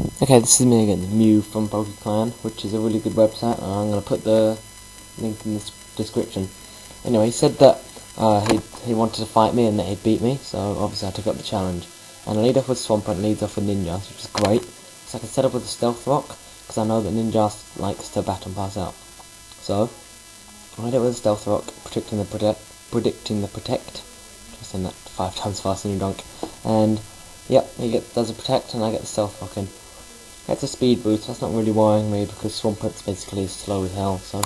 Okay, this is me again, Mew from PokeClan, which is a really good website, and I'm going to put the link in the description. Anyway, he said that he wanted to fight me and that he'd beat me, so obviously I took up the challenge. And I lead off with Swampert and leads off with Ninjas, which is great. So I can set up with a Stealth Rock, because I know that Ninjas likes to bat and pass out. So, I lead it with a Stealth Rock, predicting the protect. Try saying that 5 times faster than you dunk. And, yep, he does a protect and I get the Stealth Rock in. Gets a speed boost, that's not really worrying me because Swampert's basically slow as hell, so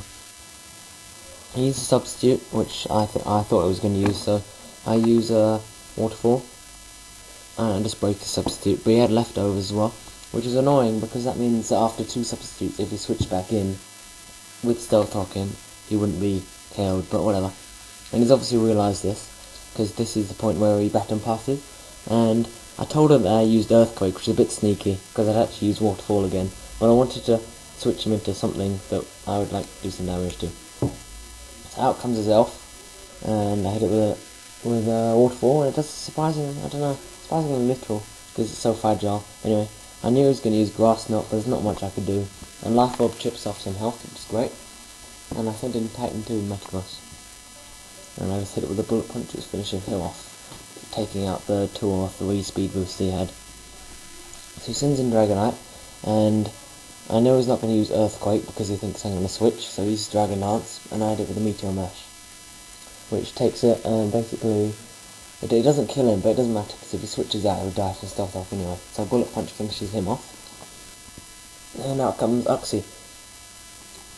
I use a substitute, which I thought I was going to use, so I use a Waterfall and I just break the substitute, but he had leftovers as well, which is annoying because that means that after 2 substitutes, if he switched back in with Stealth Rock in, he wouldn't be KO'd, but whatever. And he's obviously realised this, because this is the point where he bat and passes, and I told him that I used Earthquake, which is a bit sneaky, because I'd actually use Waterfall again, but I wanted to switch him into something that I would like to do some damage to. So out comes his Elf, and I hit it with a Waterfall, and it does surprisingly little, because it's so fragile. Anyway, I knew he was going to use Grass Knot, but there's not much I could do, and Life Orb chips off some health, which is great, and I sent in Titan 2 Metagross, and I just hit it with a Bullet Punch, which finishes him off, taking out the 2 or 3 speed boosts he had. So he sends in Dragonite, and I know he's not going to use Earthquake because he thinks I'm going to switch, so he uses Dragon Dance, and I hit it with a Meteor Mash, which takes it, and basically, it doesn't kill him, but it doesn't matter, because if he switches out, he'll die from Stealth Rock anyway. So Bullet Punch finishes him off, and out comes Uxie,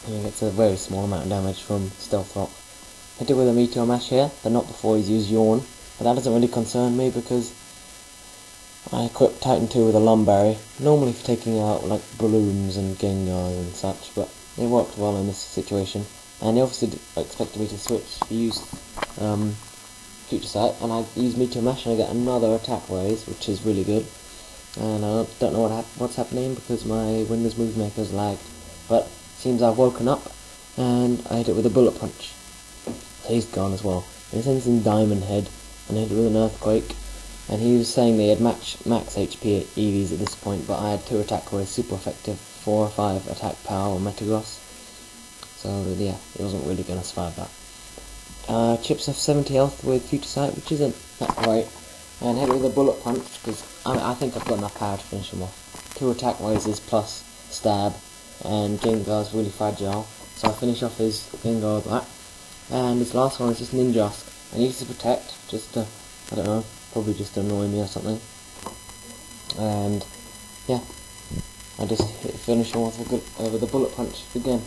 and he gets a very small amount of damage from Stealth Rock. Hit it with a Meteor Mash here, but not before he's used Yawn. But that doesn't really concern me because I equipped Titan 2 with a Lumberry, normally for taking out like balloons and Gengars and such, but it worked well in this situation. And he obviously expected me to switch. He used Future Sight, and I used Meteor Mash and I get another attack raise, which is really good. And I don't know what's happening because my Windows Movie Maker's lagged, but it seems I've woken up, and I hit it with a Bullet Punch. So he's gone as well. And he sends in Diamond Head, and I hit it with an Earthquake, and he was saying they had max HP EVs at this point, but I had 2 attack rays, super effective, 4 or 5 attack power on Metagross, so yeah, it wasn't really going to survive that. Chips off 70 health with Future Sight, which isn't that great, and hit it with a Bullet Punch, because I think I've got enough power to finish him off. 2 attack raises plus Stab, and Gengar's really fragile, so I finish off his Gengar with that. And his last one is just Ninjask, and he uses Protect, just to, I don't know, probably just to annoy me or something. And yeah, I just finish him off with a Bullet Punch again.